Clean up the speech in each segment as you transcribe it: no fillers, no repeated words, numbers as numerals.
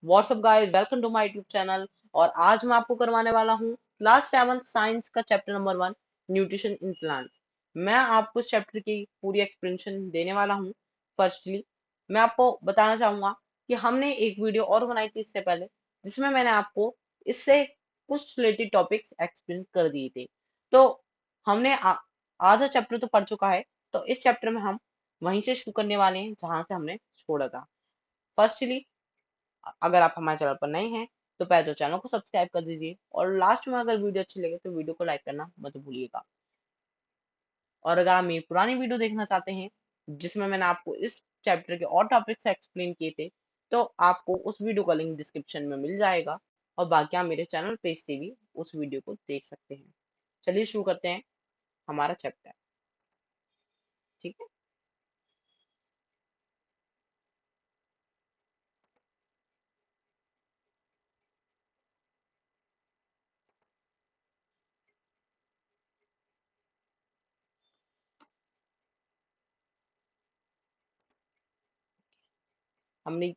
WhatsApp guys, welcome to my YouTube channel. और आज मैं आपको करवाने वाला हूँ क्लास 7 साइंस का chapter number 1, nutrition in plants. मैं आपको इस चैप्टर की पूरी एक्सप्लेनेशन देने वाला हूँ। फर्स्टली मैं आपको बताना चाहूंगा कि हमने एक वीडियो और बनाई थी इससे पहले, जिसमें मैंने आपको इससे कुछ रिलेटेड टॉपिक्स एक्सप्लेन कर दिए थे। तो हमने आधा चैप्टर तो पढ़ चुका है, तो इस चैप्टर में हम वहीं से शुरू करने वाले हैं जहां से हमने छोड़ा था। फर्स्टली, अगर आप हमारे चैनल पर नए हैं तो पहले तो चैनल को सब्सक्राइब कर दीजिए, और लास्ट में अगर वीडियो अच्छी लगे तो वीडियो को लाइक करना मत भूलिएगा। और अगर आप मेरी पुरानी वीडियो देखना चाहते हैं जिसमें मैंने आपको इस चैप्टर के और टॉपिक्स एक्सप्लेन किए थे, तो आपको उस वीडियो का लिंक डिस्क्रिप्शन में मिल जाएगा, और बाकी आप मेरे चैनल पेज से भी उस वीडियो को देख सकते हैं। चलिए शुरू करते हैं हमारा चैप्टर। ठीक है, हमने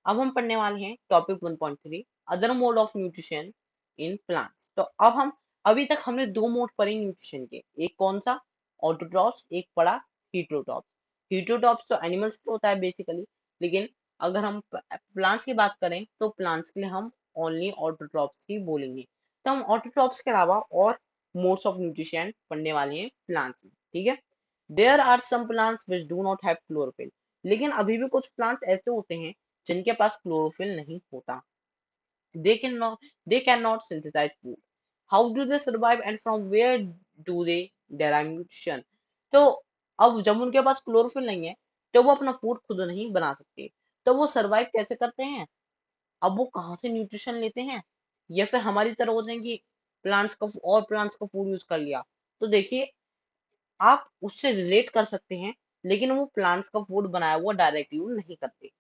अब हम पढ़ने वाले हैं topic 1.3, other mode of nutrition in plants. तो अब हम अभी तक हमने दो मोड पढ़े न्यूट्रिशन के। एक कौन सा? ऑटोट्रॉप्स। एक पढ़ा हीटरोट्रॉप्स। हीटरोट्रॉप्स तो एनिमल्स पे होता है बेसिकली, लेकिन अगर हम प्लांट्स की बात करें तो प्लांट्स के लिए हम ओनली ऑटोट्रॉप्स ही बोलेंगे। तो हम ऑटोट्रॉप्स के अलावा और मोड्स ऑफ न्यूट्रिशन पढ़ने वाले हैं प्लांट्स में। ठीक है, there are some plants which do not have chlorophyll. लेकिन अभी भी कुछ प्लांट्स ऐसे होते हैं जिनके पास क्लोरोफिल नहीं होता। they can not they cannot synthesize food. How do they survive and from where do they derive nutrition? तो अब जब उनके पास क्लोरोफिल नहीं है तो वो अपना फूड खुद नहीं बना सकते, तो वो सरवाइव कैसे करते हैं? अब वो कहाँ से न्यूट्रिशन लेते हैं? या फिर हमारी तरह हो जाएंगे प्लांट्स का फूड यूज कर लिया? तो देखिए, आप उससे रिलेट कर सकते हैं, लेकिन वो प्लांट्स का फूड बनाया हुआ डायरेक्ट यूज नहीं करते।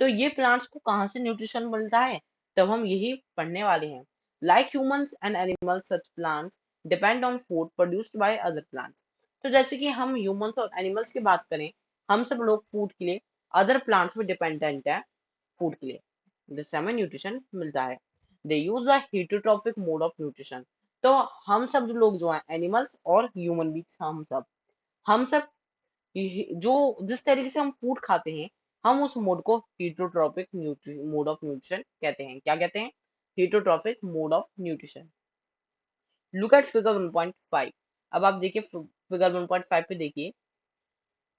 तो ये प्लांट्स को कहाँ से न्यूट्रिशन मिलता है, तब हम यही पढ़ने वाले हैं। Like humans and animals, such plants depend on food produced by other plants. तो जैसे कि हम ह्यूमंस और एनिमल्स की बात करें, हम सब लोग फूड के लिए अदर प्लांट्स पे डिपेंडेंट है, फूड के लिए जिससे हमें न्यूट्रिशन मिलता है। They use the heterotrophic mode of nutrition. तो हम सब जो लोग जो हैं, एनिमल्स और ह्यूमन बींग्स, हम सब जो जिस तरीके से हम फूड खाते हैं, हम उस मोड को हीटरोट्रॉपिक मोड ऑफ न्यूट्रिशन कहते हैं। क्या कहते हैं? Heterotrophic mode of nutrition. Look at figure 1.5। अब आप देखिए फिगर 1.5 पे देखिए,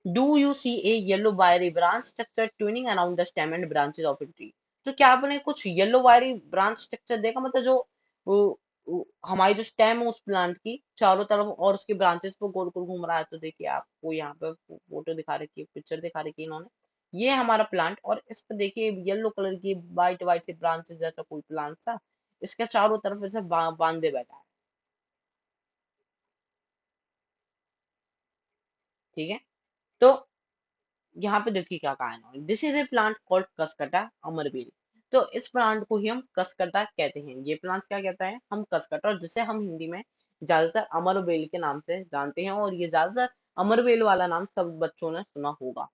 do you see a yellow wiry branch structure twining around the stem and branches of a tree. तो क्या आपने कुछ येलो वायरी ब्रांच स्ट्रक्चर देखा? मतलब जो हमारी जो स्टेम है उस प्लांट की चारों तरफ और उसके ब्रांचेस पे गोल गोल घूम रहा है। तो देखिए, आपको यहाँ पे फोटो दिखा रखी है, पिक्चर दिखा रखी है इन्होंने। ये है हमारा प्लांट, और इस पे देखिए येलो कलर की वाइट वाइट से ब्रांचेस जैसा कोई प्लांट था, इसके चारों तरफ ऐसे बांधे बैठा है। ठीक है, तो यहाँ पे देखिए क्या कहा है इन्होंने, this is a plant called Cuscuta amarbel. तो इस प्लांट को ही हम कसकटा कहते हैं। ये प्लांट क्या कहता है? हम कसकटा, और जिसे हम हिंदी में ज्यादातर अमरबेल के नाम से जानते हैं, और ये ज्यादातर अमरबेल वाला नाम सब बच्चों ने सुना होगा।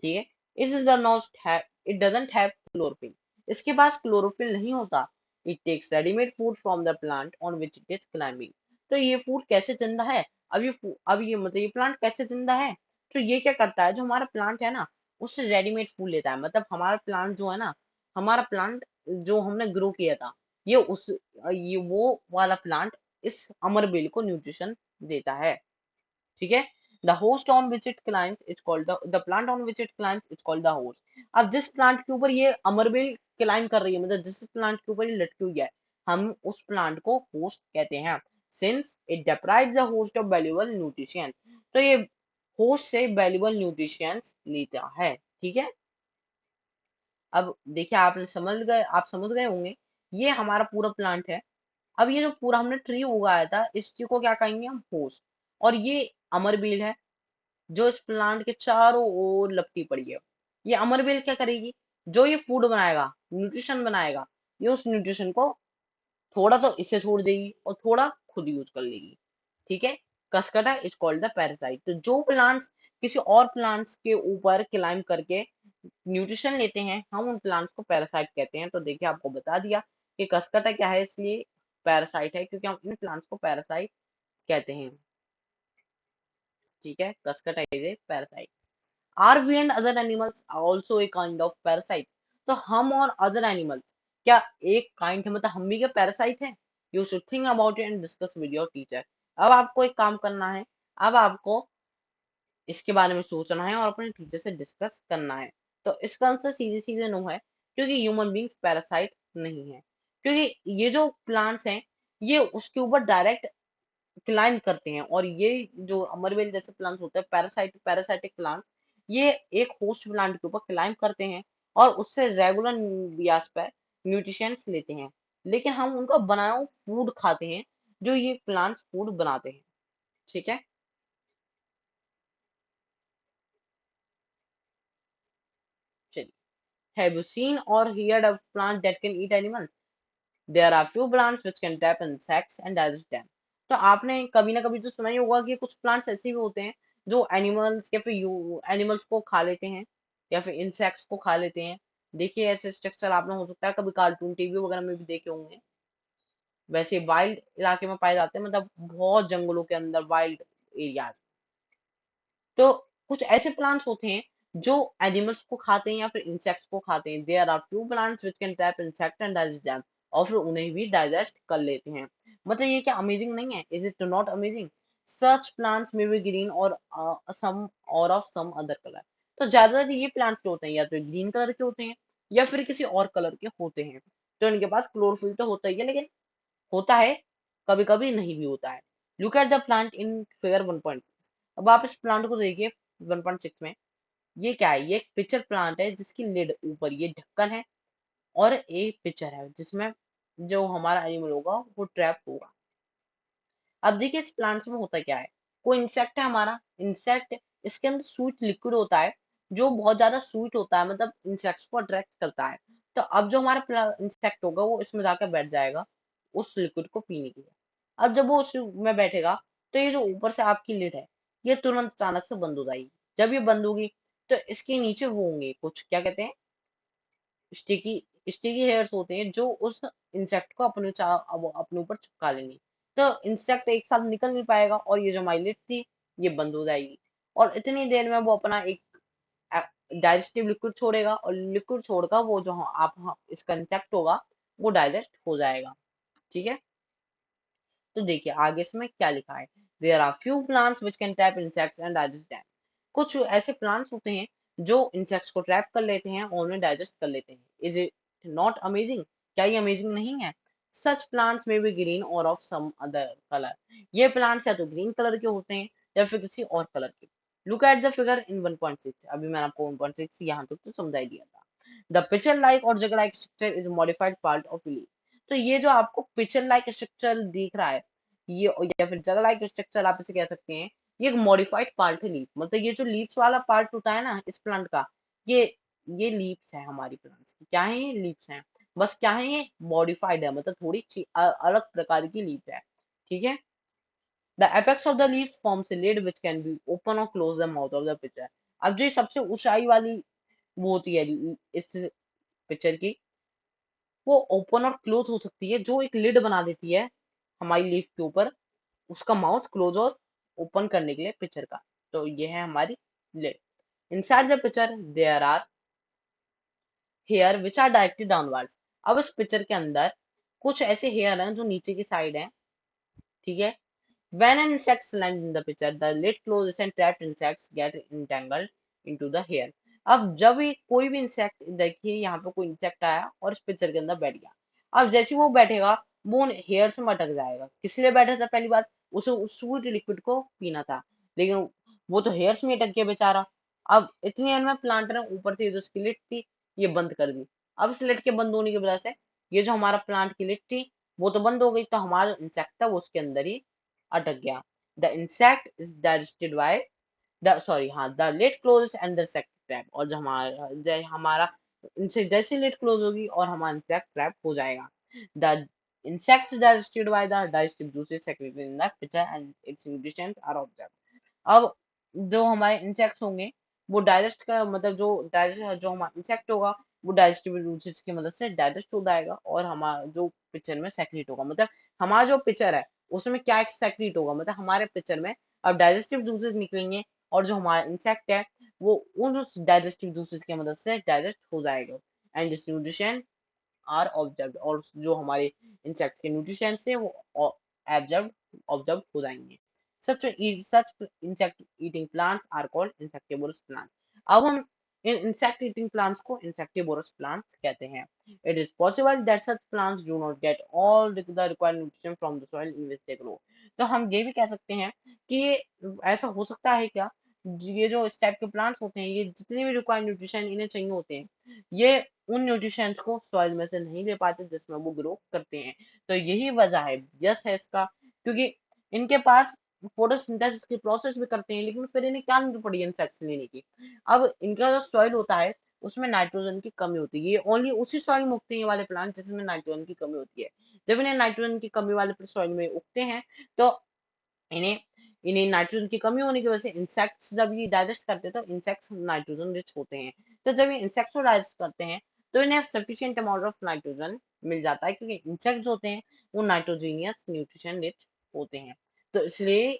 ठीक है, इट इज द नॉट है, इट डजंट हैव क्लोरोफिल। इसके पास क्लोरोफिल नहीं होता। It takes readymade food from the plant on which it is climbing. तो ये फूड कैसे जिंदा है? अब ये मतलब ये प्लांट कैसे जिंदा है? तो ये क्या करता है, जो हमारा प्लांट है ना, उससे रेडीमेड फूड लेता है। मतलब हमारा प्लांट जो है ना, हमारा प्लांट जो हमने ग्रो किया था, ये उस ये वो वाला प्लांट इस अमर बेल को न्यूट्रिशन देता है। ठीक है, the host on which it climbs is called the plant on which it climbs is called the host. अब जिस प्लांट के ऊपर ये अमरबेल क्लाइंब कर रही है, मतलब जिस प्लांट के ऊपर ये लटकी हुई है, हम उस प्लांट को होस्ट कहते हैं। Since it deprives the host of valuable nutrition. तो ये होस्ट से वैल्यूएबल न्यूट्रिशन लेता है। ठीक है, अब देखिए, आप समझ गए होंगे, ये हमारा पूरा प्लांट है। अब ये जो पूरा हमने ट्री उगाया था, इस ट्री को क्या कहेंगे हम? होस्ट। और ये अमरबेल है जो इस प्लांट के चारों ओर लपटी पड़ी है। ये अमरबेल क्या करेगी? जो ये फूड बनाएगा, न्यूट्रिशन बनाएगा, ये उस न्यूट्रिशन को थोड़ा तो इसे छोड़ देगी और थोड़ा खुद यूज कर लेगी। ठीक है, Cuscuta is called the parasite. तो जो प्लांट्स किसी और प्लांट्स के ऊपर क्लाइम करके न्यूट्रिशन लेते हैं हम उन प्लांट्स को पैरासाइट कहते हैं। तो देखिए आपको बता दिया कि कसकटा क्या है, इसलिए पैरासाइट है क्योंकि हम इन प्लांट्स को पैरासाइट कहते हैं। ठीक है, Cuscuta is a parasite. Are we and other animals also a kind of parasite. तो हम और अदर एनिमल्स क्या एक काइंड है, मतलब हम भी क्या पैरासाइट है? You should think about it and discuss with your teacher. अब आपको एक काम करना है, अब आपको इसके बारे में सोचना है और अपने टीचर से डिस्कस करना है। तो इसका आंसर सीधे सीधे नो है, क्योंकि ह्यूमन बींग्स पैरासाइट नहीं है। क्योंकि ये जो प्लांट्स हैं ये उसके ऊपर डायरेक्ट क्लाइम करते हैं, और ये जो अमरबेल जैसे प्लांट्स होते हैं पैरासाइटिक प्लांट्स, ये एक होस्ट प्लांट के ऊपर क्लाइम करते हैं और उससे रेगुलर ब्यास पर न्यूट्रिशंस लेते हैं। लेकिन हम उनका बनाया हुआ फूड खाते हैं, जो ये प्लांट्स फूड बनाते हैं। ठीक है, चलिए। हैव यू सीन और heard of plant that can eat animals? There are few plants which can trap insects and digest them. तो आपने कभी ना कभी तो सुना ही होगा कि कुछ प्लांट्स ऐसे भी होते हैं जो एनिमल्स या फिर यू एनिमल्स को खा लेते हैं या फिर इंसेक्ट्स को खा लेते हैं। देखिए ऐसे स्ट्रक्चर आपने हो सकता है कभी कार्टून टीवी वगैरह में भी देखे होंगे। वैसे वाइल्ड इलाके में पाए जाते हैं, मतलब बहुत जंगलों के अंदर वाइल्ड एरियाज। तो कुछ ऐसे प्लांट्स होते हैं जो एनिमल्स को खाते हैं या फिर इंसेक्ट्स को खाते हैं। There are few plants which can trap insect and digest them, और फिर उन्हें भी डाइजेस्ट कर लेते हैं। मतलब ये क्या अमेजिंग नहीं है? Is it not amazing? Such plants may be green और सम और ऑफ सम अदर कलर। तो ज्यादातर ये प्लांट्स जो होते हैं या तो ग्रीन कलर के होते हैं या फिर किसी और कलर के होते हैं। तो इनके पास क्लोरोफिल तो होता ही है, लेकिन होता है कभी कभी नहीं भी होता है। Look at the plant in figure 1.6। अब आप इस प्लांट को देखिए 1.6 में। ये क्या है? ये एक पिक्चर प्लांट है जिसकी लिड ऊपर ये ढक्कन है और एक पिक्चर है जिसमें जो हमारा एनिमल होगा वो ट्रैप होगा। अब देखिए इस प्लांट्स में होता क्या है। कोई इंसेक्ट है हमारा, इंसेक्ट, इसके अंदर स्वीट लिक्विड होता है जो बहुत ज्यादा स्वीट होता है, मतलब इंसेक्ट्स को अट्रैक्ट करता है। तो अब जो हमारा इंसेक्ट होगा वो इसमें जाकर बैठ जाएगा उस लिक्विड को पीने के लिए। अब जब वो उसमें बैठेगा तो ये जो ऊपर से आपकी लिड है ये तुरंत अचानक से बंद हो जाएगी। जब ये बंद होगी तो इसके नीचे वो होंगे कुछ क्या कहते हैं, स्टिकी स्टिकी हेयर्स होते हैं जो उस इंसेक्ट को अपने ऊपर चिपका लेंगे। तो इंसेक्ट एक साथ निकल नहीं पाएगा और ये जो माइलेट थी ये बंद हो जाएगी। और इतनी देर में वो अपना एक डाइजेस्टिव लिक्विड छोड़ेगा, और लिक्विड छोड़कर वो जो इसका इंसेक्ट होगा वो डाइजेस्ट हो जाएगा। ठीक है, तो देखिए आगे इसमें क्या लिखा है। There are few plants which can trap insects and digest them. कुछ ऐसे प्लांट्स होते हैं जो इंसेक्ट्स को ट्रैप कर लेते हैं और उन्हें डाइजेस्ट कर लेते हैं। Is it not amazing? क्या ये अमेजिंग नहीं है? सच प्लांट्स में बी ग्रीन और ऑफ सम अदर कलर। ये प्लांट्स या तो ग्रीन कलर के होते हैं या फिर किसी और कलर के। Look at the figure in 1.6। अभी मैंने आपको 1.6 यहाँ तक तो समझाई दिया था। द पिचर लाइक और jug like structure is modified part of leaf. तो ये जो आपको पिचर लाइक स्ट्रक्चर दिख रहा है ये, या फिर जग लाइक स्ट्रक्चर आप इसे कह सकते हैं, ये एक मॉडिफाइड पार्ट है लीफ। मतलब ये जो लीव्स वाला पार्ट होता है ना इस प्लांट का, ये ये लीव्स है हमारी प्लांट्स की। क्या है? ये लीव्स हैं। बस क्या है? ये मॉडिफाइड है, मतलब थोड़ी अलग प्रकार की लीव्स है। ठीक है, the apex of the leaf forms a lid which can be open or close the mouth of the pitcher। अब जो ये सबसे ऊंचाई वाली वो होती है इस पिक्चर की, वो ओपन और क्लोज हो सकती है, जो एक लिड बना देती है हमारी लीफ के ऊपर उसका माउथ क्लोज और ओपन करने के लिए पिक्चर का। तो ये है हमारी lid. Inside the picture there are hair which are directed downwards. अब इस पिक्चर के अंदर कुछ ऐसे हेयर हैं जो नीचे की साइड हैं। ठीक है, when an insect lands in the picture, the lid closes and trapped insects get entangled into the hair। अब जब भी कोई भी इंसेक्ट, देखिए यहाँ पे कोई इंसेक्ट आया और इस पिक्चर के अंदर बैठ गया। अब जैसे ही वो बैठेगा वो उन हेयर से मटक जाएगा। किस लिए बैठा था? पहली बात, उसे उस स्वीट लिक्विड को पीना था, लेकिन वो तो हेयर्स में अटक गया बेचारा। अब इतनी देर में प्लांट ने ऊपर से ये जो उसकी लिड थी ये बंद कर दी। अब इस लिड के बंद होने की वजह से ये जो हमारा प्लांट की लिड थी वो तो बंद हो गई, तो हमारा इंसेक्ट था वो उसके अंदर ही अटक गया। The insect is digested by the sorry हाँ the lid closes and the insect trap. और जो हमारा इनसे जैसे लिड क्लोज होगी और हमारा इंसेक्ट ट्रैप हो जाएगा। The insect is digested by the digestive juices secreted in the pitcher and its nutrients are observed। अब जो हमारे इंसेक्ट्स होंगे वो डाइजेस्ट का मतलब जो हमारा इंसेक्ट होगा वो डाइजेस्टिव जूसेस की मदद से डाइजेस्ट हो जाएगा, और हमारा जो पिक्चर में सेक्रेट होगा, मतलब हमारा जो पिक्चर है उसमें क्या सेक्रेट होगा, मतलब हमारे पिक्चर में अब डाइजेस्टिव जूसेस निकलेंगे, और जो हमारा इंसेक्ट है वो उन डाइजेस्टिव जूसेस की मदद से डाइजेस्ट हो जाएगा, and this nutrition are observe, और जो हमारे इंसेक्ट के न्यूट्रिशन है वो एब्जर्व ऑब्जर्व हो जाएंगे। Such insect eating plants are called insectivorous plants. अब हम इन इंसेक्ट ईटिंग प्लांट्स को इंसेक्टिवोरस प्लांट्स कहते हैं। It is possible that such plants do not get all the required nutrition from the soil in which they grow. तो हम ये भी कह सकते हैं कि ये ऐसा हो सकता है क्या, ये जो इस टाइप के प्लांट्स होते हैं, ये जितने भी रिक्वायर्ड न्यूट्रिशन इन्हें चाहिए होते हैं, ये उन न्यूट्रिशंस को सॉइल में से नहीं ले पाते जिसमें वो ग्रो करते हैं। तो यही वजह है, यस है इसका, क्योंकि इनके पास फोटोसिंथेसिस की प्रोसेस भी करते हैं, लेकिन फिर इन्हें क्या जरूरत पड़ी इंसेक्ट्स लेने की। अब इनका जो सॉइल होता है उसमें नाइट्रोजन की कमी होती है, ये ओनली उसी सॉइल में उगते हैं ये वाले प्लांट जिसमें नाइट्रोजन की कमी होती है। जब इन्हें नाइट्रोजन की कमी वाले सॉइल में उगते हैं तो इन्हें इन्हें नाइट्रोजन की कमी होने की वजह से इंसेक्ट्स जब ये डाइजेस्ट करते हैं तो इंसेक्ट्स नाइट्रोजन रिच होते हैं। तो जब ये इंसेक्ट्स को डाइजेस्ट करते हैं तो इन्हें सफिशिएंट अमाउंट ऑफ नाइट्रोजन मिल जाता है, क्योंकि इंसेक्ट्स होते हैं वो नाइट्रोजीनियस न्यूट्रिशन रिच होते हैं, तो इसलिए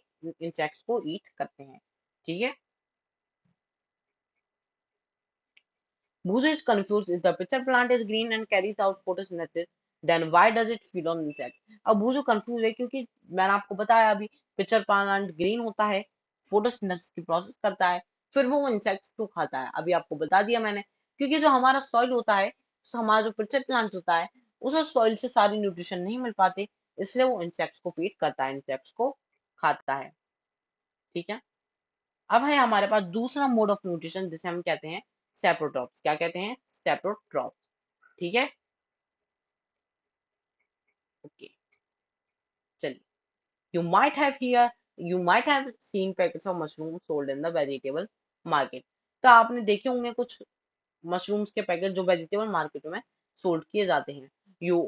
इंसेक्ट्स को ईट करते हैं। ठीक है। Boozer is confused if the pitcher plant is green and carries out photosynthesis, then why does it feed on insect? अब बूझो कंफ्यूज है क्योंकि मैंने आपको बताया अभी, पिक्चर प्लांट ग्रीन होता है, फोटोसिंथेसिस की प्रोसेस करता है, फिर वो इंसेक्ट्स को खाता है। अभी आपको बता दिया मैंने, क्योंकि जो हमारा सॉइल होता है, हमारा जो पिक्चर प्लांट होता है, उस सॉइल से सारी न्यूट्रिशन नहीं मिल पाते, इसलिए वो इंसेक्ट्स को फीड करता है, इंसेक्ट्स को खाता है। ठीक है। अब है हमारे पास दूसरा मोड ऑफ न्यूट्रिशन जिसे हम कहते हैं सेप्रोट्रॉप्स। क्या कहते हैं? सेप्रोट्रॉप्स। ठीक है। ओके, चलिए। you might have here you might have seen packets of mushrooms sold in the vegetable market। तो आपने देखे होंगे कुछ मशरूम्स के पैकेट जो वेजिटेबल मार्केट में सोल्ड किए जाते हैं। You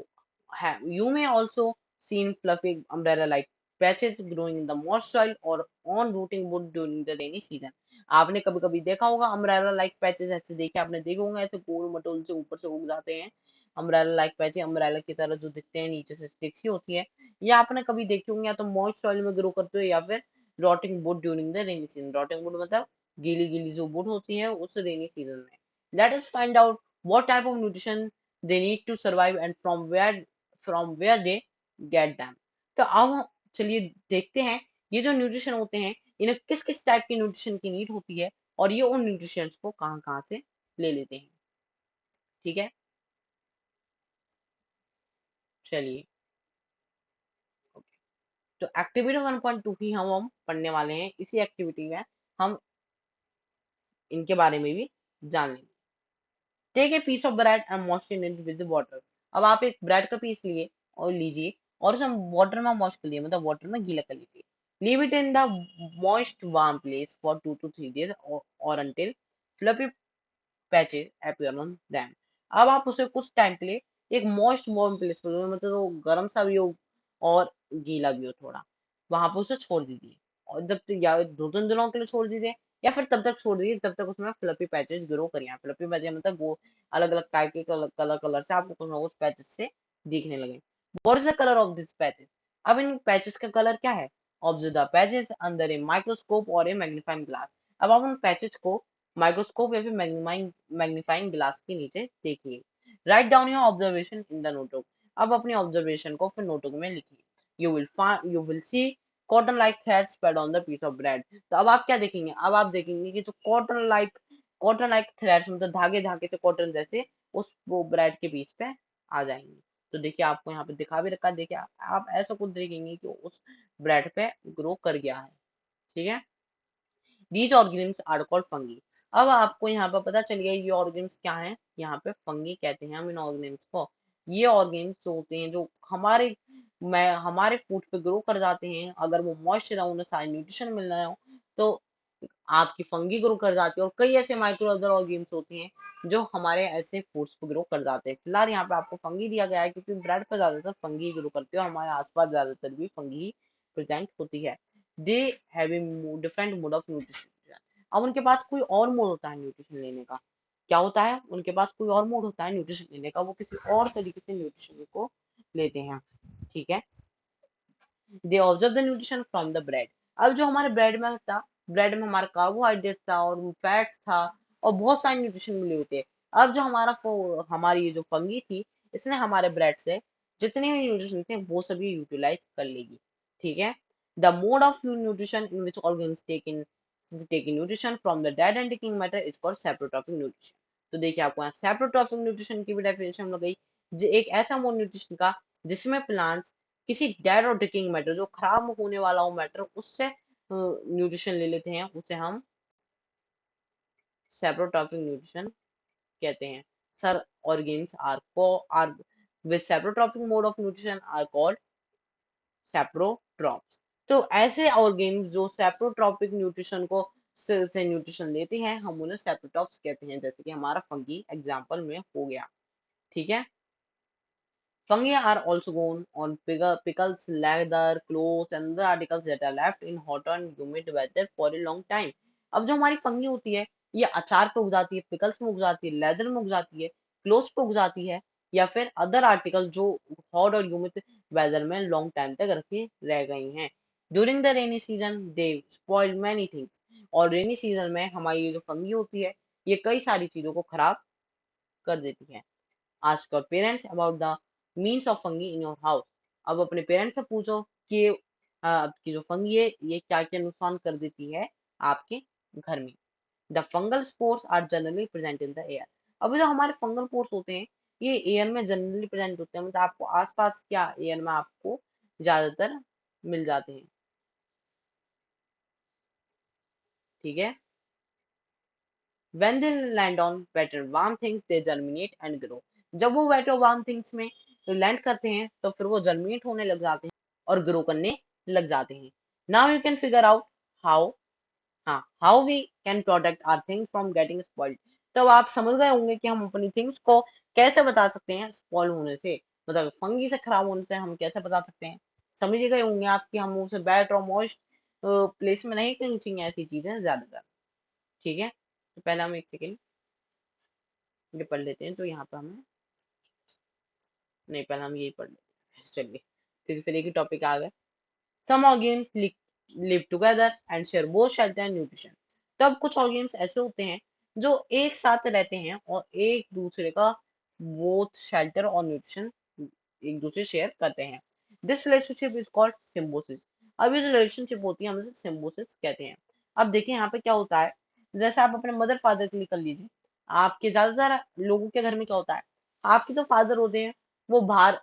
you may also seen fluffy umbrella like patches growing in the moist soil or on rooting wood during the rainy season। आपने कभी कभी देखा होगा अम्ब्रेला लाइक पैचेस, ऐसे देखे आपने देखे होंगे, ऐसे गोल मटोल से ऊपर से उग जाते हैं अम्ब्रेला लाइक पैचेस, अम्ब्रेला की तरह जो दिखते हैं, नीचे से स्टिक्स ही होती है। ये आपने कभी देखे होंगे, या तो मॉइस्ट सॉइल में ग्रो करते हो या फिर rotting would during the rainy season. Rotting would मतलब गीली गीली जो वुड होती है उस रेनी सीजन में। Let us find out what type of nutrition they need to survive and from where they get them। तो अब चलिए देखते हैं ये जो न्यूट्रिशन होते हैं इन्हें किस किस टाइप की न्यूट्रिशन की नीड होती है, और ये उन न्यूट्रिशन को कहाँ कहाँ से ले लेते हैं। ठीक है। चलिए। ओके। तो एक्टिविटी 1.2 ही हम पढ़ने वाले हैं, इसी एक्टिविटी में हम इनके बारे में भी जान लेंगे। Take a piece of bread and moisture it with water. अब आप एक ब्रेड का पीस लिए और लीजिए और उसे वाटर में मॉइस्ट कर लिए, मतलब वाटर में गीला कर लीजिए। Leave it in the moist warm place for 2 to 3 days और until fluffy patches appear on them. अब आप उसे कुछ टाइम के लिए एक मॉइस्ट वार्म प्लेस पर, मतलब वो गर्म सा भी हो और गीला भी हो थोड़ा, वहां पर उसे छोड़ दीजिए। और जब तक या 2-3 दिनों के लिए छोड़ दीजिए, या फिर तब तक छोड़ दीजिए जब तक उसमें फ्लफी पैचेस ग्रो करिए। फ्लफी पैचेस मतलब वो अलग अलग टाइप के कलर कलर से आपको कुछ ना कुछ पैचेस से दिखने लगे। What is the colour of this patches? अब इन पैचेस का कलर क्या है? Observe the patches under a microscope और ए मैग्नीफाइंग ग्लास। अब आप उन पैचेस को माइक्रोस्कोप या फिर मैग्नीफाइंग ग्लास के नीचे देखिए। Write down your observation in the notebook. अब अपनी ऑब्जर्वेशन को फिर नोटबुक में लिखिए। You will see cotton like threads spread on the piece of bread. तो अब आप क्या देखेंगे? अब आप देखेंगे कि जो कॉटन लाइक थ्रेड्स, मतलब धागे धागे से कॉटन जैसे उस वो ब्रेड के पीस पे आ जाएंगे। तो देखिए आपको यहाँ पे दिखा भी रखा, देखिए आप ऐसा कुछ देखेंगे कि उस ब्रेड पे ग्रो कर गया है। ठीक है। These organisms are called fungi. अब आपको यहाँ पर पता चल गया ये ऑर्गेनिम्स क्या हैं, यहाँ पे फंगी कहते हैं हम इन ऑर्गेनिम्स को। ये ऑर्गेनिम्स होते हैं जो हमारे फूड पे ग्रो कर जाते हैं, अगर वो मॉइस्चर है, उन्हें सारे न्यूट्रिशन मिल रहे हो तो आपकी फंगी ग्रो कर जाती है। और कई ऐसे माइक्रो अदर ऑर्गेनिम्स होते हैं जो हमारे ऐसे फूड्स पे ग्रो कर जाते हैं। फिलहाल यहाँ पे आपको फंगी दिया गया है क्योंकि ब्रेड पे ज्यादातर फंगी ग्रो करती है और हमारे आसपास ज्यादातर भी फंगी प्रेजेंट होती है। They have a different mode of nutrition। अब उनके पास कोई और मोड होता है न्यूट्रिशन लेने का। क्या होता है? उनके पास कोई और मोड होता है न्यूट्रिशन लेने का, वो किसी और तरीके से न्यूट्रिशन को लेते हैं। ठीक है। They observe the nutrition from the bread. अब जो हमारे ब्रेड में था, ब्रेड में हमारा कार्बोहाइड्रेट था और फैट था और बहुत सारे न्यूट्रिशन मिले हुए थे। अब जो हमारी ये जो फंगी थी, इसने हमारे ब्रेड से जितने भी न्यूट्रिशन थे वो सभी यूटिलाइज कर लेगी। ठीक है। The mode of nutrition in which organs taking nutrition from the dead and taking matter is called saprotrophic nutrition. तो देखिए आपको यहाँ सेप्रोट्रॉपिक न्यूट्रिशन की भी डेफिनेशन मिल गई, एक ऐसा मोड न्यूट्रिशन का जिसमें प्लांट्स किसी डेड और डिकिंग मैटर, जो खराब होने वाला हो मैटर, उससे न्यूट्रिशन ले लेते हैं, उसे हम सेप्रोट्रॉपिक न्यूट्रिशन कहते हैं। Sir organs are with saprotrophic mode of nutrition are called saprotrophs. तो ऐसे ऑर्गेन्स जो सेप्रोट्रॉपिक न्यूट्रिशन को से न्यूट्रिशन लेते हैं, हम उन्हें सेप्रोट्रॉप्स कहते हैं, जैसे कि हमारा फंगी एग्जाम्पल में हो गया। ठीक है। Fungi are also grown on pickles, leather, clothes, and other articles that are left in hot and humid weather for a long time. अब जो हमारी फंगी होती है, ये अचार पे उग जाती है, पिकल्स में उग जाती है, लेदर में उग जाती है, क्लोथ्स पे उग जाती है, या फिर अदर आर्टिकल जो हॉट और ह्यूमिड वेदर में लॉन्ग टाइम तक रखे रह गई हैं। During the rainy season they spoil many things. और रेनी सीजन में हमारी ये जो फंगी होती है, ये कई सारी चीजों को खराब कर देती है। Ask your parents about the means of fungi in your house. अब अपने पेरेंट्स से पूछो कि आपकी जो फंगी है ये क्या क्या नुकसान कर देती है आपके घर में। The fungal spores are generally present in the air. अब जो हमारे फंगल स्पोर्स होते हैं, ये एयर में जनरली प्रेजेंट होते हैं, मतलब आपको आसपास क्या एयर में आपको ज्यादातर मिल जाते हैं। ठीक है। When they land on wet and warm things, they germinate and grow. जब वो wet और warm things में लैंड करते हैं तो फिर वो जर्मिनेट होने लग जाते हैं और ग्रो करने लग जाते हैं। Now you can figure out how how we can protect our things from getting spoiled. तब आप समझ गए होंगे कि हम अपनी थिंग्स को कैसे बता सकते हैं स्पॉइल होने से, मतलब फंगी से खराब होने से हम कैसे बता सकते हैं। समझ गए होंगे आप कि हम उसे वेट और मॉइस्ट प्लेस में नहीं करनी चाहिए ऐसी चीजें ज्यादातर। ठीक है। तो पहले हम एक सेकेंड ये पढ़ लेते हैं जो यहाँ पे हमें, नहीं पहले हम यही पढ़ लेते हैं चलिए, क्योंकि फिर एक ही टॉपिक आ गया। Some organs live together and share both shelter and nutrition. तब कुछ ऑर्गेन्स ऐसे होते हैं जो एक साथ रहते हैं और एक दूसरे का बोथ शेल्टर और न्यूट्रिशन एक दूसरे शेयर करते हैं। This relationship is called Symbiosis. अब ये जो रिलेशनशिप होती है हम इसे सिम्बोसिस कहते हैं। अब देखिए यहाँ पे क्या होता है, जैसे आप अपने मदर फादर के लिए कर लीजिए। आपके ज्यादातर लोगों के घर में क्या होता है, आपके जो फादर होते हैं वो बाहर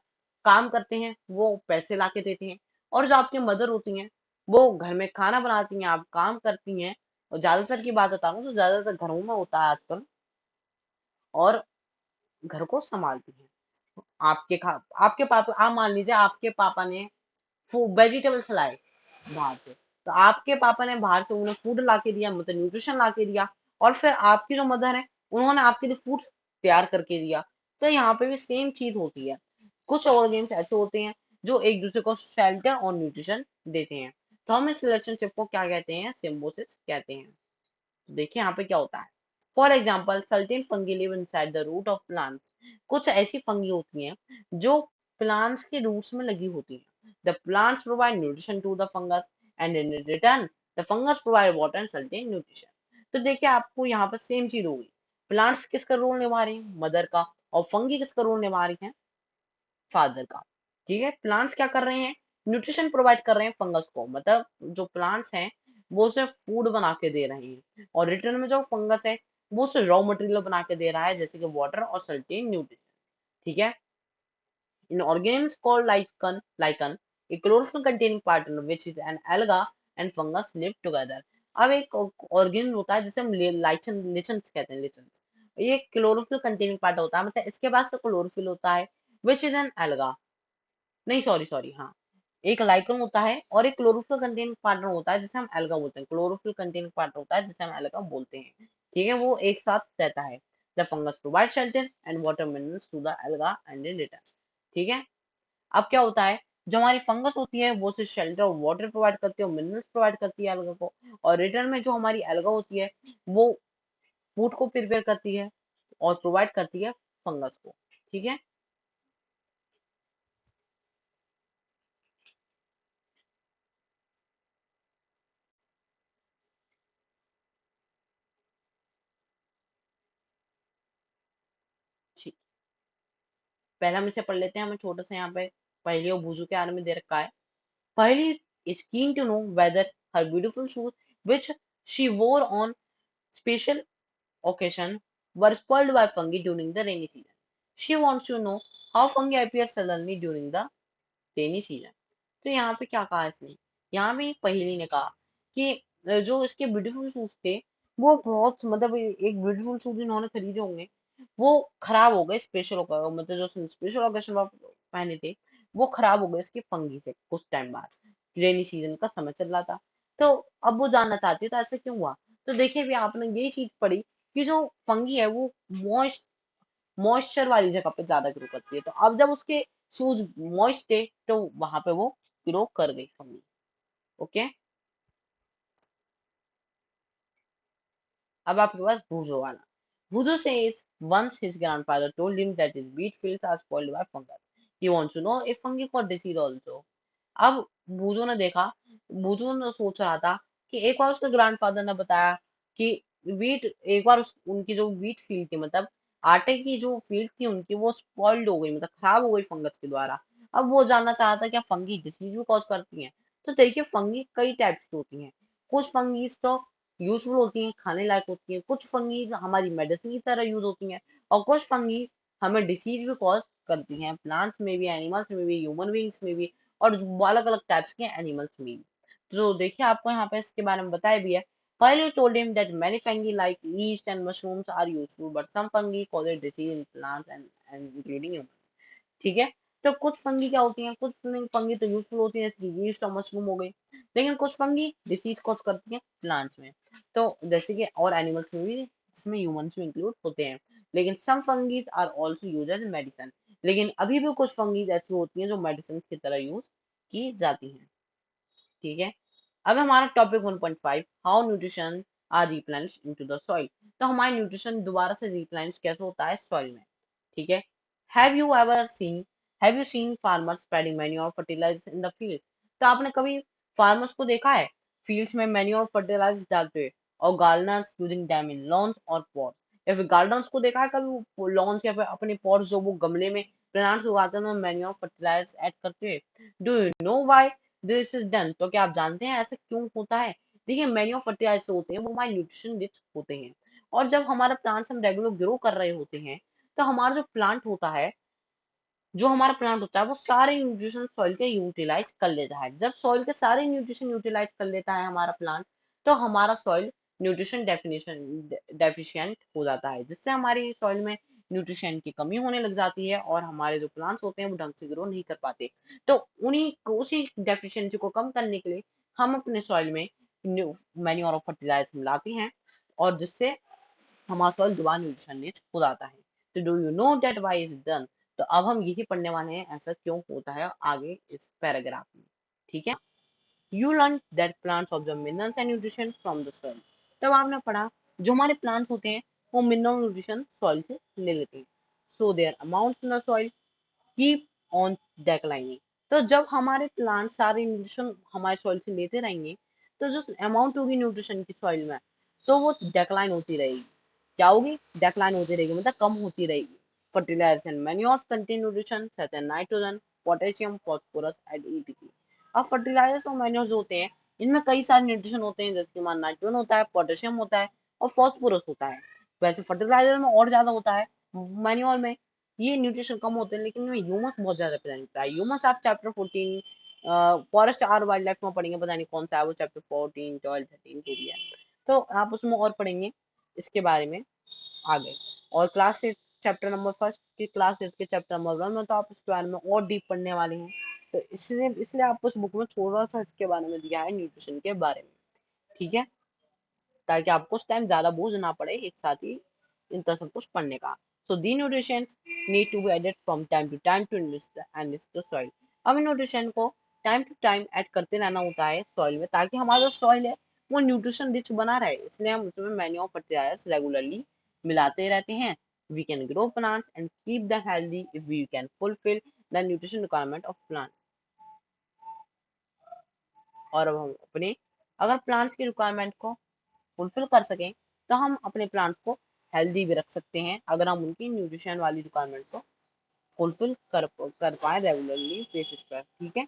काम करते हैं, वो पैसे ला के देते हैं, और जो आपकी मदर होती हैं वो घर में खाना बनाती हैं, आप काम करती हैं। और ज्यादातर की बात बता रहा हूँ तो ज्यादातर घरों में होता है आजकल, और घर को संभालती हैं। आपके पापा, आप मान लीजिए आपके पापा ने वेजिटेबल्स लाए बाहर से, तो आपके पापा ने बाहर से उन्हें फूड ला के दिया, मतलब न्यूट्रिशन ला के दिया, और फिर आपकी जो मदर है उन्होंने आपके लिए फूड तैयार करके दिया। तो यहाँ पे भी सेम चीज होती है। कुछ ऑर्गेन्स ऐसे होते हैं जो एक दूसरे को शेल्टर और न्यूट्रिशन देते हैं, तो हम इस रिलेशनशिप को क्या कहते हैं, सिम्बोसिस कहते हैं। तो देखिए यहाँ पे क्या होता है। For example certain fungi live inside the root of plants. कुछ ऐसी फंगी होती हैं जो प्लांट्स के रूट्स में लगी होती हैं। The plants provide nutrition to the fungus and in return the fungus provide water and certain nutrition. तो देखिए आपको यहाँ पर सेम चीज होगी। प्लांट्स किसका रोल निभा रही हैं, मदर का, और फंगी किसका रोल निभा रही है, फादर का। ठीक है। प्लांट्स क्या कर रहे हैं, न्यूट्रिशन प्रोवाइड कर रहे हैं फंगस को, मतलब जो प्लांट्स हैं वो उसे फूड बना के दे रहे हैं, और रिटर्न में जो फंगस है वो उसे रॉ मटेरियल बना के दे रहा है, जैसे कि वाटर और सर्टेन न्यूट्रिशन। ठीक है। In organisms called lichen, a chlorophyll containing partner which is an alga and fungus live together. अब एक ऑर्गेन होता है जिसे हम लाइचन लिचन्स कहते हैं, लिचन्स। ये क्लोरोफिल कंटेनिंग पार्ट होता है, मतलब इसके पास तो क्लोरोफिल होता है, विच इज एन एल्गा, नहीं सॉरी सॉरी हाँ, एक लाइकन होता है और एक क्लोरोफिल कंटेनिंग पार्टनर होता है जिसे हम एल्गा बोलते हैं, क्लोरोफिल कंटेनिंग पार्टनर होता है जिसे हम एल्गा बोलते हैं। ठीक है। वो एक साथ रहता है। The fungus provide shelter and water minerals to the alga and in return. ठीक है। अब क्या होता है, जो हमारी फंगस होती है वो सिर्फ शेल्टर और वाटर प्रोवाइड करती है और मिनरल्स प्रोवाइड करती है एल्गा को, और रिटर्न में जो हमारी एल्गा होती है वो फूड को प्रिपेयर करती है और प्रोवाइड करती है फंगस को। ठीक है। ठीक, पहले हम इसे पढ़ लेते हैं। हमें छोटा सा यहाँ पे पहेली और बुझू के बारे में दे रखा है। पहेली is keen to know whether her beautiful shoes, which she wore on special occasion, were spoiled by fungi during the rainy season. She wants to know how fungi appear suddenly during the rainy season. तो यहाँ पे क्या कहा इसने, यहाँ पे एक पहेली ने कहा कि जो इसके ब्यूटीफुल शूज थे वो बहुत मतलब एक ब्यूटीफुल शूज इन्होंने खरीदे होंगे, वो खराब हो गए स्पेशल मतलब जो स्पेशल ओकेशन पर पहने थे वो खराब हो गए इसके फंगी से कुछ टाइम बाद, रेनी सीजन का समय चल रहा था। तो अब वो जानना चाहती है तो ऐसा क्यों हुआ। तो देखिए भी आपने यही चीज पढ़ी कि जो फंगी है वो मॉइस्चर वाली जगह पे ज्यादा ग्रो करती है, तो अब जब उसके शूज मॉइस्ट थे तो वहां पे वो ग्रो कर गई फंगी। ओके। अब आपके पास भूजो वाला। भूजो says once his grandfather told him that his wheat fields are spoiled by fungus. He wants to know if fungi got disease also. अब भूजो ने देखा, भूजो ने सोच रहा था कि एक बार उसके ग्रैंडफादर ने बताया कि वीट, एक बार उनकी जो वीट फील्ड थी मतलब आटे की जो फील्ड थी उनकी वो स्पॉइल्ड हो गई, मतलब खराब हो गई फंगस के द्वारा। अब वो जानना चाह रहा था क्या फंगी डिसीज भी कॉज करती हैं। तो देखिए फंगी कई टाइप्स की होती हैं। कुछ फंगीज तो यूजफुल होती हैं, खाने लायक होती हैं, कुछ फंगीज हमारी मेडिसिन की तरह यूज होती हैं, और कुछ फंगीज हमें डिसीज भी कॉज करती हैं, प्लांट्स में भी, एनिमल्स में भी, ह्यूमन बींग्स में भी, और अलग अलग टाइप्स के एनिमल्स में भी। तो देखिए आपको यहाँ पे इसके बारे में बताया भी है। Pilot told him that many fungi like yeast and mushrooms are useful, but some fungi cause disease in plants and including humans. ठीक है। तो कुछ फंगी क्या होती हैं, कुछ फंगी तो यूजफुल होती हैं जैसे यीस्ट और मशरूम हो गई, लेकिन कुछ फंगी डिसीज कॉज करती हैं प्लांट्स में, तो जैसे कि और एनिमल्स में भी जिसमें ह्यूमंस भी इंक्लूड होते हैं। लेकिन some fungi are also used as medicine, लेकिन अभी भी कुछ फंगीज ऐसी होती हैं जो मेडिसिन की तरह यूज की जाती हैं। ठीक है। अब हमारा topic 1.5, how nutrition are replenish into the soil. तो हमारा न्यूट्रिशन दोबारा से रिप्लेनिश कैसे होता है सॉइल में। ठीक है। Have you ever seen have you seen farmers spreading manure fertilisers in the field. तो आपने कभी फार्मर्स को देखा है फील्ड्स में मैन्योर फर्टिलाइजर्स डालते हुए, और gardeners using them in lawns और पॉट्स, या फिर गार्डनर्स को देखा है कभी लॉन्स या फिर अपने पॉट्स जो वो गमले में प्लांट्स उगाते हैं उनमें मैन्योर फर्टिलाइजर्स ऐड करते हुए। Do you know why this is done. तो क्या आप जानते हैं ऐसा क्यों होता है। देखिए मैन्योर फर्टिलाइजर्स होते हैं वो हमारे न्यूट्रिशन रिच होते हैं, और जब हमारा प्लांट्स हम रेगुलर ग्रो कर रहे होते हैं तो हमारा जो प्लांट होता है, जो हमारा प्लांट होता है वो सारे न्यूट्रिशन सॉइल के यूटिलाइज कर लेता है। जब सॉइल के सारे न्यूट्रिशन यूटिलाइज कर लेता है हमारा प्लांट, तो हमारा सॉइल न्यूट्रिशन डेफिनेशन डेफिशिएंट हो जाता है, जिससे हमारी सॉइल में न्यूट्रिशन की कमी होने लग जाती है और हमारे जो प्लांट्स होते हैं वो ढंग से ग्रो नहीं कर पाते। तो उसी डेफिशिएंसी को कम करने के लिए हम अपने सॉइल में मैन्योर और फर्टिलाइजर मिलाते हैं, और जिससे हमारा सॉइल दोबारा न्यूट्रिशन रिच हो जाता है। तो do you know that why is done. तो अब हम यही पढ़ने वाले हैं ऐसा क्यों होता है आगे इस पैराग्राफ में। ठीक है। You learn that plants observe minerals and nutrition from the soil. तब आपने पढ़ा जो हमारे प्लांट्स होते हैं वो मिनरल न्यूट्रिशन सॉइल से ले लेते हैं, so their amounts in the soil keep on declining. तो जब हमारे प्लांट सारे न्यूट्रिशन हमारे सॉइल से लेते रहेंगे, तो जो अमाउंट होगी न्यूट्रिशन की सॉइल में, तो वो डेक्लाइन होती रहेगी। क्या होगी, डेक्लाइन होती रहेगी मतलब कम होती रहेगी। Fertilisers and manures contain nutrition such as nitrogen, potassium, phosphorus and etc. अब फर्टिलाइजर्स और मैन्योर्स होते हैं, इनमें कई सारे न्यूट्रिशन होते हैं, जैसे कि मान नाइट्रोजन होता है, पोटेशियम होता है और फास्फोरस होता है। वैसे फर्टिलाइजर में और ज्यादा होता है, मैन्योर में ये न्यूट्रिशन कम होते हैं, लेकिन इनमें ह्यूमस बहुत ज्यादा प्रेजेंट होता है। ह्यूमस आप चैप्टर 14 फॉरेस्ट और वाइल्ड लाइफ में पढ़ेंगे, पता नहीं कौन सा है वो चैप्टर 14 12 13 जो भी है, तो आप उसमें और पढ़ेंगे इसके बारे में आगे। और क्लास 8 चैप्टर नंबर फर्स्ट के क्लास 8 के चैप्टर नंबर 1 में तो आप इसके बारे में और डीप पढ़ने वाले हैं। तो इसलिए इसलिए आपको उस बुक में थोड़ा सा इसके बारे में दिया है न्यूट्रिशन के बारे में। ठीक है। ताकि आपको उस टाइम ज्यादा बोझ ना पड़े एक साथ ही इतना सब कुछ पढ़ने का। So the nutritions need to be added from time to time to enrich the soil. हमें न्यूट्रिशन को टाइम टू टाइम ऐड करते रहना होता है सॉइल में, ताकि हमारा जो सॉइल है वो न्यूट्रिशन रिच बना रहे। इसलिए हम उसमें मैनी ऑफ फर्टिलाइजर्स रेगुलरली मिलाते रहते हैं। We can grow plants and keep them healthy if we can fulfill the nutrition requirement of plants। और अब हम अपने अगर प्लांट्स की रिक्वायरमेंट को फुलफिल कर सकें तो हम अपने प्लांट्स को हेल्दी भी रख सकते हैं, अगर हम उनकी न्यूट्रिशन वाली रिक्वायरमेंट को फुलफिल कर पाए रेगुलरली बेसिस पर। ठीक है।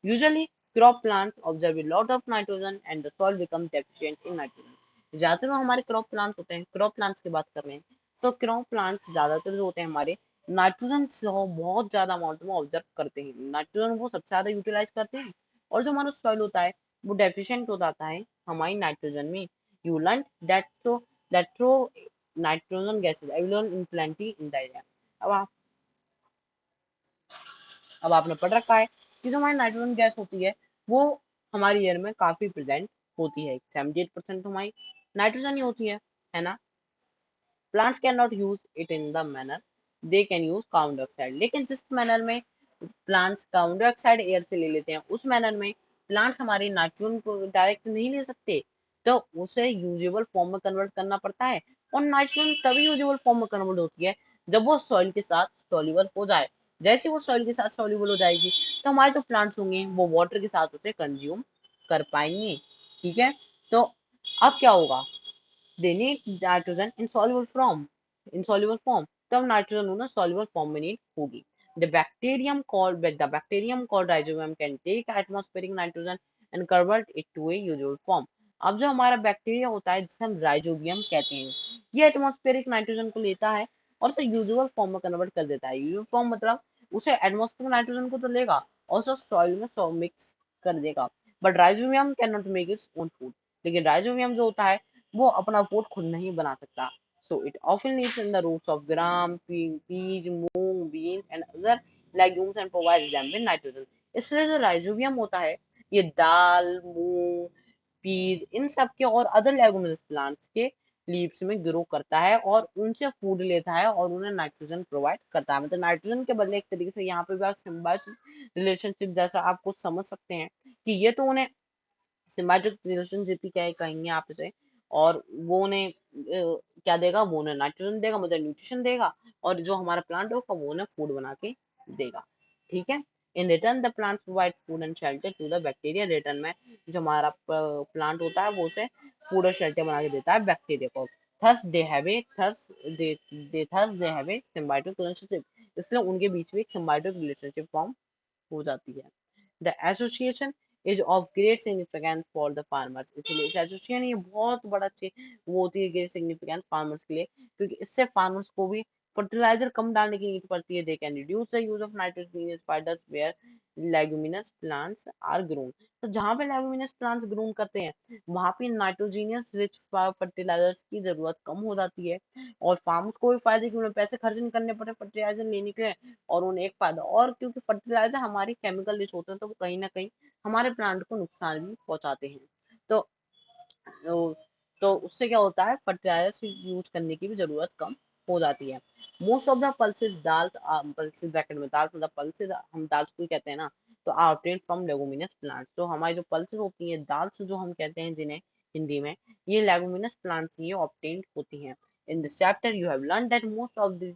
Usually, crop plants observe a lot of nitrogen and the soil becomes deficient in nitrogen। ज्यादातर जो हमारे क्रॉप प्लांट्स होते हैं, क्रॉप प्लांट्स की बात कर रहे हैं, तो क्रॉप प्लांट्स ज्यादातर जो होते हैं हमारे नाइट्रोजन को बहुत ज्यादा अमाउंट में ऑब्जर्व करते हैं, नाइट्रोजन को सबसे ज्यादा यूटिलाइज करते हैं, और जो हमारा सॉइल होता है वो डेफिशिएंट हो जाता है हमारी नाइट्रोजन में। You learn that throw nitrogen gases available in plenty in the area. अब आप अब आपने पढ़ रखा है कि जो हमारी नाइट्रोजन गैस होती है वो हमारी एयर में काफी प्रेजेंट होती है। 78% तो हमारी नाइट्रोजन ही होती है ना। Plants can not use it in the manner they can use carbon dioxide. लेकिन जिस मैनर में प्लांट्स कार्बन डाइऑक्साइड एयर से ले लेते हैं, उस मैनर में प्लांट्स हमारी नाइट्रोजन को डायरेक्ट नहीं ले सकते, तो उसे यूजेबल फॉर्म में कन्वर्ट करना पड़ता है। और नाइट्रोजन तभी यूजेबल फॉर्म में कन्वर्ट होती है जब वो सॉइल के साथ सॉल्युबल हो जाए। जैसे वो सॉइल के साथ सॉल्युबल हो जाएगी तो हमारे जो प्लांट्स होंगे वो वाटर के साथ उसे कंज्यूम कर पाएंगे। ठीक है। तो अब क्या होगा, they need nitrogen in soluble form, तब नाइट्रोजन होना soluble form में need होगी। The bacterium called rhizobium can take atmospheric nitrogen and convert it to a usable form। अब जो हमारा बैक्टीरिया होता है जिसे हम राइजोबियम कहते हैं, ये एटमॉस्फेरिक नाइट्रोजन को लेता है और उसे यूजुअल फॉर्म में कन्वर्ट कर देता है। यूजुअल फॉर्म मतलब उसे एटमॉस्फेरिक नाइट्रोजन को तो लेगा और उसे सॉइल में मिक्स कर देगा। But rhizobium can not make its own food. लेकिन राइजोबियम जो होता है वो अपना फूड खुद नहीं बना सकता। So it often lives in the roots of gram, peas, moong, beans and other legumes and provides them with nitrogen। इसलिए जो राइजोबियम होता है ये दाल, मूंग, पीज इन सब के और अदर लेगुमिनस प्लांट्स के लीव्स में ग्रो करता है और उनसे फूड लेता है और उन्हें नाइट्रोजन प्रोवाइड करता है। मतलब नाइट्रोजन के बदले एक तरीके से यहाँ पे भी आप सिम्बायोसिस रिलेशनशिप जैसा आप कुछ समझ सकते हैं कि ये तो उन्हें सिम्बायोटिक रिलेशनशिप ही क्या कहेंगे आप इसे। और वो उन्हें क्या देगा, वो उन्हें नाइट्रोजन देगा, मतलब न्यूट्रिशन देगा, और जो हमारा प्लांट होगा वो उन्हें फूड बना के देगा। ठीक है। In return the plants provide food and shelter to the bacteria. Return में जो हमारा प्लांट होता है वो उसे फूड और शेल्टर बना के देता है बैक्टीरिया को। Thus they have a thus they have a symbiotic relationship. इसलिए उनके बीच में एक सिम्बायोटिक रिलेशनशिप फॉर्म हो जाती है। The association is of great significance for the farmers. इसलिए इस एसोसिएशन ये बहुत बड़ा वो होती है ग्रेट सिग्निफिकेंस फार्मर्स के लिए, क्योंकि इससे फार्मर्स को भी फर्टिलाइजर कम डालने की नीड पड़ती है। They can reduce the use of nitrogen spiders where leguminous plants are grown. तो जहाँ पे लेगुमिनस प्लांट्स ग्रोन करते हैं वहां पे नाइट्रोजीनियस रिच फर्टिलाइजर्स की जरूरत कम हो जाती है, और फार्मर्स को भी फायदे कि उन्हें पैसे खर्च नहीं करने पड़े फर्टिलाइजर लेने के लिए, और उन्हें एक फायदा और क्योंकि फर्टिलाइजर हमारे केमिकल रिच होते हैं तो वो कहीं ना कहीं हमारे प्लांट को नुकसान भी पहुंचाते हैं। तो तो तो उससे क्या होता है, फर्टिलाइजर यूज करने की भी जरूरत कम हो जाती है। Most of the pulses dal, pulses bracket में दाल मतलब पल्सेस हम दाल को ही कहते हैं ना, तो are obtained from leguminous plants. तो हमारी जो पल्सेस होती हैं दाल्स जो हम कहते हैं जिन्हें हिंदी में, ये लेगुमिनस प्लांट्स ये ऑब्टेन्ड होती हैं। In this chapter you have learn that most of the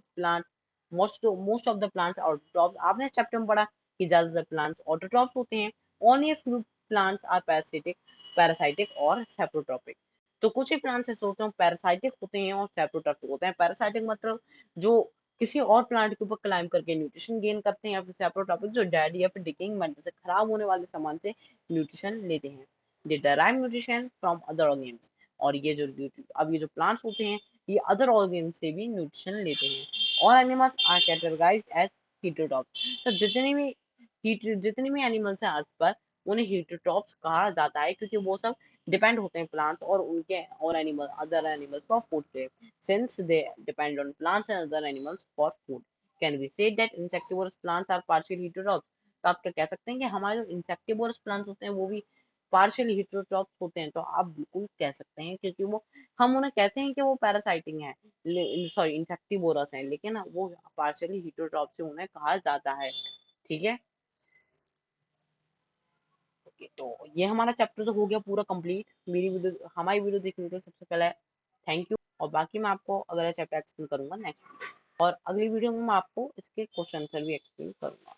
plants autotrophs. आपने इस चैप्टर में पढ़ा कि ज्यादातर प्लांट्स ऑटोट्रॉप्स होते हैं। Only few plants are parasitic और सेप्रोट्रॉपिक। तो कुछ ही प्लांट्स ऐसे होते हैं पैरासाइटिक होते हैं और सेप्रोट्रॉपिक होते हैं। पैरासाइटिक मतलब जो किसी और प्लांट के ऊपर क्लाइम करके न्यूट्रिशन गेन करते हैं, या फिर सेप्रोट्रॉपिक जो डेड या फिर डिकेइंग मैटर से खराब होने वाले सामान से न्यूट्रिशन लेते हैं। दे derive nutrition from other organs. और ये जो अब ये जो प्लांट्स होते हैं ये अदर ऑर्गेन्स से भी न्यूट्रिशन लेते हैं। और animals are categorised as heterotrophs. तो जितनी भी एनिमल्स हैं अर्थ पर उन्हें हेटेरोट्रॉप्स कहा जाता है, क्योंकि वो सब डिपेंड होते हैं प्लांट्स और उनके और animal other animals for food पे। Since they depend on plants and other animals for food, can be said that insectivorous plants are partial heterotrophs. तो आप क्या कह सकते हैं कि हमारे जो इंसेक्टिवोरस प्लांट्स होते हैं वो भी पार्शियल हेटेरोट्रॉप्स होते हैं? तो आप बिल्कुल कह सकते हैं, क्योंकि वो हम उन्हें कहते हैं कि वो पैरासाइटिंग है, सॉरी इंसेक्टिवोरस है, लेकिन वो पार्शियली हेटेरोट्रॉप्स से उन्हें कहा जाता है। ठीक है। ओके, तो ये हमारा चैप्टर तो हो गया पूरा कंप्लीट। मेरी वीडियो हमारी वीडियो देखने के लिए सबसे पहले थैंक यू, और बाकी मैं आपको अगला चैप्टर एक्सप्लेन करूंगा नेक्स्ट, और अगली वीडियो में मैं आपको इसके क्वेश्चन आंसर भी एक्सप्लेन करूंगा।